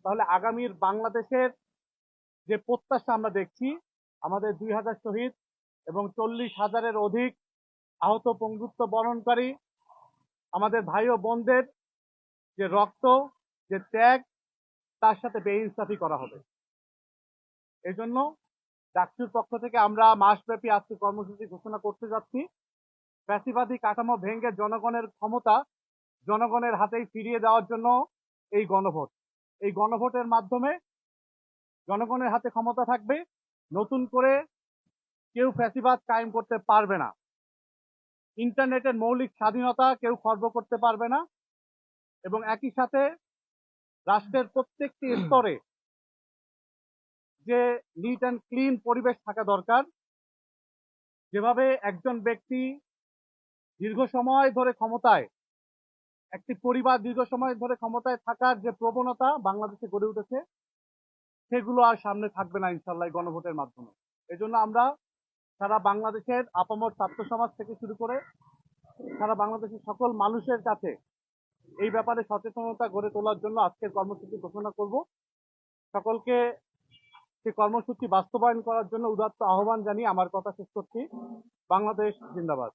তাহলে আগামীর বাংলাদেশের যে প্রত্যাশা আমরা দেখছি, আমাদের 2000 শহীদ এবং 40,000-এর অধিক আহত পঙ্গুত্ব বরণকারী আমাদের ভাই ও বোনদের যে রক্ত, যে ত্যাগ, তার সাথে বেইনসাফি করা হবে। এজন্য ডাকসুর পক্ষ থেকে আমরা মাসব্যাপী আজকে কর্মসূচি ঘোষণা করতে যাচ্ছি। ফ্যাসিবাদী কাঠামো ভেঙে জনগণের ক্ষমতা জনগণের হাতেই ফিরিয়ে দেওয়ার জন্য এই গণভোট। এই গণভোটের মাধ্যমে জনগণের হাতে ক্ষমতা থাকবে, নতুন করে কেউ ফ্যাসিবাদ কায়েম করতে পারবে না। ইন্টারনেটের মৌলিক স্বাধীনতা কেউ খর্ব করতে পারবে না এবং একই সাথে রাষ্ট্রের প্রত্যেকটি স্তরে যে নিট অ্যান্ড ক্লিন পরিবেশ থাকা দরকার, যেভাবে একজন ব্যক্তি দীর্ঘ সময় ধরে ক্ষমতায়, একটি পরিবার দীর্ঘ সময় ধরে ক্ষমতায় থাকার যে প্রবণতা বাংলাদেশে গড়ে উঠেছে, সেগুলো আর সামনে থাকবে না ইনশাল্লাহ গণভোটের মাধ্যমে। এজন্য আমরা সারা বাংলাদেশের আপামর ছাত্র সমাজ থেকে শুরু করে সারা বাংলাদেশের সকল মানুষের কাছে এই ব্যাপারে সচেতনতা গড়ে তোলার জন্য আজকের কর্মসূচি ঘোষণা করব। সকলকে সেই কর্মসূচি বাস্তবায়ন করার জন্য উদাত্ত আহ্বান জানিয়ে আমার কথা শেষ করছি। বাংলাদেশ জিন্দাবাদ।